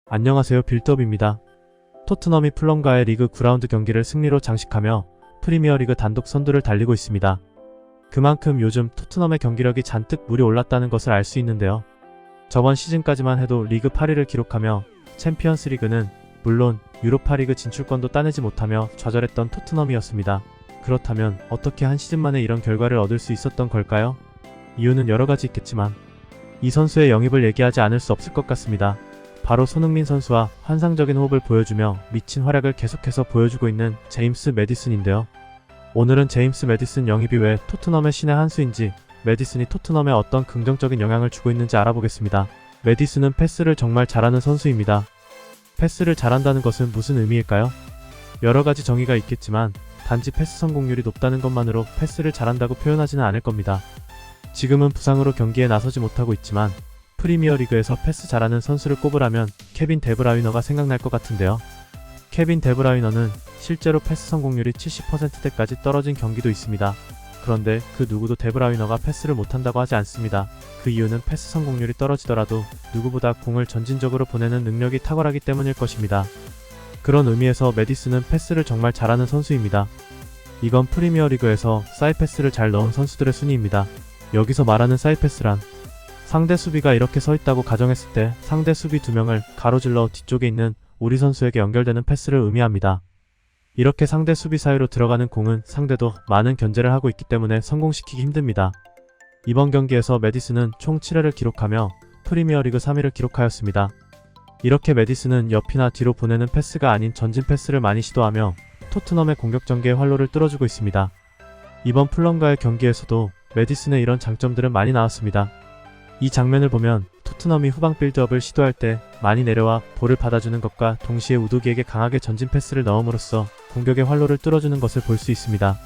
안녕하세요. 빌드업입니다. 토트넘이 풀럼과의 리그 9라운드 경기를 승리로 장식하며 프리미어리그 단독 선두를 달리고 있습니다. 그만큼 요즘 토트넘의 경기력이 잔뜩 물이 올랐다는 것을 알 수 있는데요. 저번 시즌까지만 해도 리그 8위를 기록하며 챔피언스 리그는 물론 유로파 리그 진출권도 따내지 못하며 좌절했던 토트넘이었습니다. 그렇다면 어떻게 한 시즌 만에 이런 결과를 얻을 수 있었던 걸까요? 이유는 여러가지 있겠지만 이 선수의 영입을 얘기하지 않을 수 없을 것 같습니다. 바로 손흥민 선수와 환상적인 호흡을 보여주며 미친 활약을 계속해서 보여주고 있는 제임스 매디슨인데요. 오늘은 제임스 매디슨 영입이 왜 토트넘의 신의 한 수인지, 매디슨이 토트넘에 어떤 긍정적인 영향을 주고 있는지 알아보겠습니다. 매디슨은 패스를 정말 잘하는 선수입니다. 패스를 잘한다는 것은 무슨 의미일까요? 여러가지 정의가 있겠지만 단지 패스 성공률이 높다는 것만으로 패스를 잘한다고 표현하지는 않을 겁니다. 지금은 부상으로 경기에 나서지 못하고 있지만 프리미어리그에서 패스 잘하는 선수를 꼽으라면 케빈 데브라이너가 생각날 것 같은데요. 케빈 데브라이너는 실제로 패스 성공률이 70%대까지 떨어진 경기도 있습니다. 그런데 그 누구도 데브라이너가 패스를 못한다고 하지 않습니다. 그 이유는 패스 성공률이 떨어지더라도 누구보다 공을 전진적으로 보내는 능력이 탁월하기 때문일 것입니다. 그런 의미에서 매디슨은 패스를 정말 잘하는 선수입니다. 이건 프리미어리그에서 사이패스를 잘 넣은 선수들의 순위입니다. 여기서 말하는 사이패스란 상대 수비가 이렇게 서 있다고 가정했을 때 상대 수비 2명을 가로질러 뒤쪽에 있는 우리 선수에게 연결되는 패스를 의미합니다. 이렇게 상대 수비 사이로 들어가는 공은 상대도 많은 견제를 하고 있기 때문에 성공시키기 힘듭니다. 이번 경기에서 매디슨은 총 7회를 기록하며 프리미어리그 3위를 기록하였습니다. 이렇게 매디슨은 옆이나 뒤로 보내는 패스가 아닌 전진 패스를 많이 시도하며 토트넘의 공격 전개의 활로를 뚫어주고 있습니다. 이번 풀럼과의 경기에서도 매디슨의 이런 장점들은 많이 나왔습니다. 이 장면을 보면 토트넘이 후방 빌드업을 시도할 때 많이 내려와 볼을 받아주는 것과 동시에 우두기에게 강하게 전진 패스를 넣음으로써 공격의 활로를 뚫어주는 것을 볼 수 있습니다.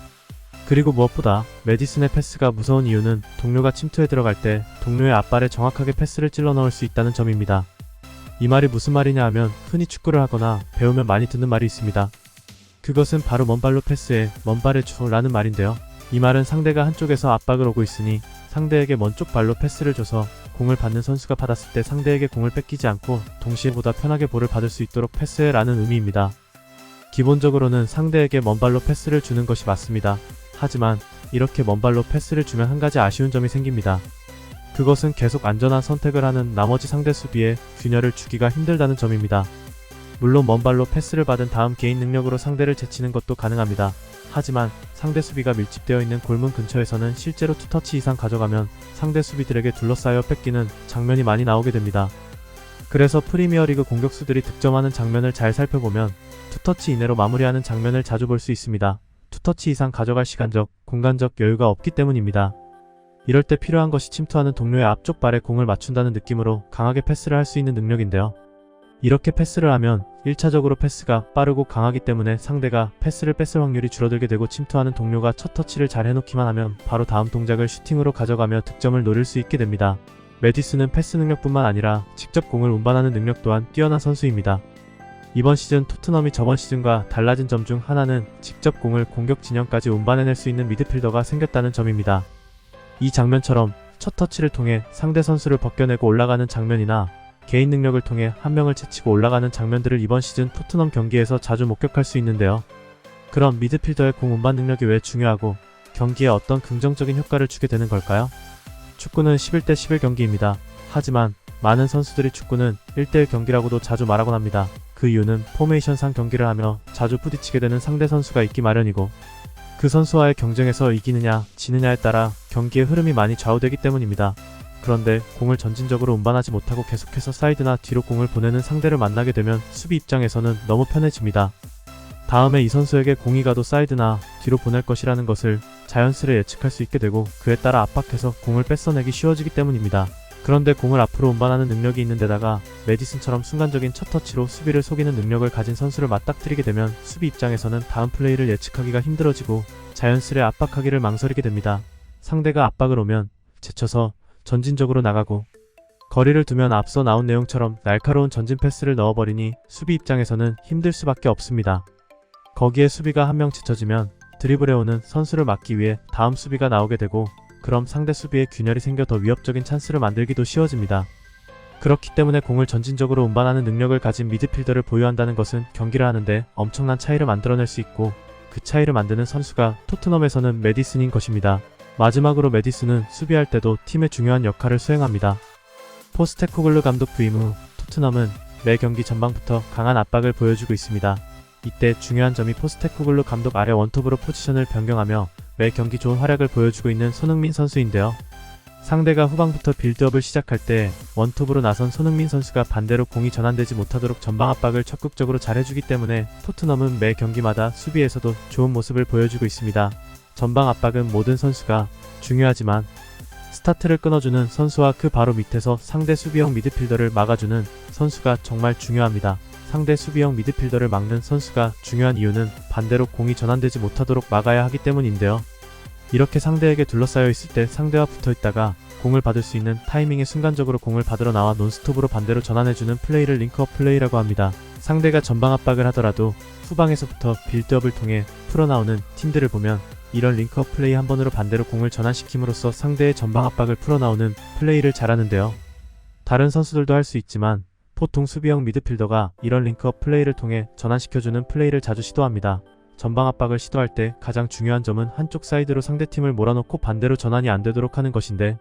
그리고 무엇보다 매디슨의 패스가 무서운 이유는 동료가 침투에 들어갈 때 동료의 앞발에 정확하게 패스를 찔러 넣을 수 있다는 점입니다. 이 말이 무슨 말이냐 하면 흔히 축구를 하거나 배우면 많이 듣는 말이 있습니다. 그것은 바로 먼발로 패스해 먼발에 주라는 말인데요. 이 말은 상대가 한쪽에서 압박을 오고 있으니 상대에게 먼쪽 발로 패스를 줘서 공을 받는 선수가 받았을 때 상대에게 공을 뺏기지 않고 동시에 보다 편하게 볼을 받을 수 있도록 패스해라는 의미입니다. 기본적으로는 상대에게 먼발로 패스를 주는 것이 맞습니다. 하지만 이렇게 먼발로 패스를 주면 한 가지 아쉬운 점이 생깁니다. 그것은 계속 안전한 선택을 하는 나머지 상대 수비에 균열을 주기가 힘들다는 점입니다. 물론 먼발로 패스를 받은 다음 개인 능력으로 상대를 제치는 것도 가능합니다. 하지만 상대 수비가 밀집되어 있는 골문 근처에서는 실제로 투터치 이상 가져가면 상대 수비들에게 둘러싸여 뺏기는 장면이 많이 나오게 됩니다. 그래서 프리미어리그 공격수들이 득점하는 장면을 잘 살펴보면 투터치 이내로 마무리하는 장면을 자주 볼 수 있습니다. 투터치 이상 가져갈 시간적, 공간적 여유가 없기 때문입니다. 이럴 때 필요한 것이 침투하는 동료의 앞쪽 발에 공을 맞춘다는 느낌으로 강하게 패스를 할 수 있는 능력인데요. 이렇게 패스를 하면 1차적으로 패스가 빠르고 강하기 때문에 상대가 패스를 뺐을 확률이 줄어들게 되고 침투하는 동료가 첫 터치를 잘 해놓기만 하면 바로 다음 동작을 슈팅으로 가져가며 득점을 노릴 수 있게 됩니다. 매디슨은 패스 능력뿐만 아니라 직접 공을 운반하는 능력 또한 뛰어난 선수입니다. 이번 시즌 토트넘이 저번 시즌과 달라진 점 중 하나는 직접 공을 공격 진영까지 운반해낼 수 있는 미드필더가 생겼다는 점입니다. 이 장면처럼 첫 터치를 통해 상대 선수를 벗겨내고 올라가는 장면이나 개인 능력을 통해 한 명을 제치고 올라가는 장면들을 이번 시즌 토트넘 경기에서 자주 목격할 수 있는데요. 그럼 미드필더의 공 운반 능력이 왜 중요하고 경기에 어떤 긍정적인 효과를 주게 되는 걸까요? 축구는 11대 11 경기입니다. 하지만 많은 선수들이 축구는 1대1 경기라고도 자주 말하곤 합니다. 그 이유는 포메이션상 경기를 하며 자주 부딪히게 되는 상대 선수가 있기 마련이고 그 선수와의 경쟁에서 이기느냐 지느냐에 따라 경기의 흐름이 많이 좌우되기 때문입니다. 그런데 공을 전진적으로 운반하지 못하고 계속해서 사이드나 뒤로 공을 보내는 상대를 만나게 되면 수비 입장에서는 너무 편해집니다. 다음에 이 선수에게 공이 가도 사이드나 뒤로 보낼 것이라는 것을 자연스레 예측할 수 있게 되고 그에 따라 압박해서 공을 뺏어내기 쉬워지기 때문입니다. 그런데 공을 앞으로 운반하는 능력이 있는 데다가 매디슨처럼 순간적인 첫 터치로 수비를 속이는 능력을 가진 선수를 맞닥뜨리게 되면 수비 입장에서는 다음 플레이를 예측하기가 힘들어지고 자연스레 압박하기를 망설이게 됩니다. 상대가 압박을 오면 제쳐서 전진적으로 나가고 거리를 두면 앞서 나온 내용처럼 날카로운 전진 패스를 넣어버리니 수비 입장에서는 힘들 수밖에 없습니다. 거기에 수비가 한 명 지쳐지면 드리블해오는 선수를 막기 위해 다음 수비가 나오게 되고 그럼 상대 수비에 균열이 생겨 더 위협적인 찬스를 만들기도 쉬워집니다. 그렇기 때문에 공을 전진적으로 운반하는 능력을 가진 미드필더를 보유한다는 것은 경기를 하는데 엄청난 차이를 만들어낼 수 있고, 그 차이를 만드는 선수가 토트넘에서는 메디슨인 것입니다. 마지막으로 메디슨은 수비할 때도 팀의 중요한 역할을 수행합니다. 포스테코글루 감독 부임 후 토트넘은 매 경기 전반부터 강한 압박을 보여주고 있습니다. 이때 중요한 점이 포스테코글루 감독 아래 원톱으로 포지션을 변경하며 매 경기 좋은 활약을 보여주고 있는 손흥민 선수인데요. 상대가 후방부터 빌드업을 시작할 때 원톱으로 나선 손흥민 선수가 반대로 공이 전환되지 못하도록 전방 압박을 적극적으로 잘해주기 때문에 토트넘은 매 경기마다 수비에서도 좋은 모습을 보여주고 있습니다. 전방 압박은 모든 선수가 중요하지만 스타트를 끊어주는 선수와 그 바로 밑에서 상대 수비형 미드필더를 막아주는 선수가 정말 중요합니다. 상대 수비형 미드필더를 막는 선수가 중요한 이유는 반대로 공이 전환되지 못하도록 막아야 하기 때문인데요. 이렇게 상대에게 둘러싸여 있을 때 상대와 붙어있다가 공을 받을 수 있는 타이밍에 순간적으로 공을 받으러 나와 논스톱으로 반대로 전환해주는 플레이를 링크업 플레이라고 합니다. 상대가 전방 압박을 하더라도 후방에서부터 빌드업을 통해 풀어나오는 팀들을 보면 이런 링크업 플레이 한 번으로 반대로 공을 전환시킴으로써 상대의 전방 압박을 풀어나오는 플레이를 잘하는데요. 다른 선수들도 할 수 있지만 보통 수비형 미드필더가 이런 링크업 플레이를 통해 전환시켜주는 플레이를 자주 시도합니다. 전방 압박을 시도할 때 가장 중요한 점은 한쪽 사이드로 상대팀을 몰아넣고 반대로 전환이 안 되도록 하는 것인데,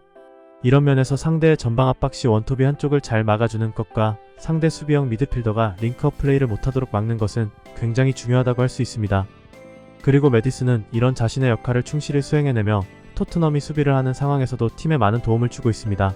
이런 면에서 상대의 전방 압박 시 원톱이 한쪽을 잘 막아주는 것과 상대 수비형 미드필더가 링크업 플레이를 못하도록 막는 것은 굉장히 중요하다고 할 수 있습니다. 그리고 메디슨은 이런 자신의 역할을 충실히 수행해내며 토트넘이 수비를 하는 상황에서도 팀에 많은 도움을 주고 있습니다.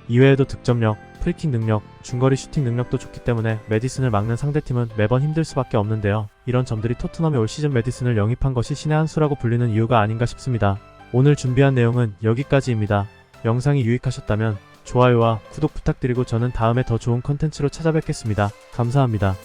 이외에도 득점력, 프리킥 능력, 중거리 슈팅 능력도 좋기 때문에 메디슨을 막는 상대팀은 매번 힘들 수밖에 없는데요. 이런 점들이 토트넘이 올 시즌 메디슨을 영입한 것이 신의 한 수라고 불리는 이유가 아닌가 싶습니다. 오늘 준비한 내용은 여기까지입니다. 영상이 유익하셨다면 좋아요와 구독 부탁드리고 저는 다음에 더 좋은 컨텐츠로 찾아뵙겠습니다. 감사합니다.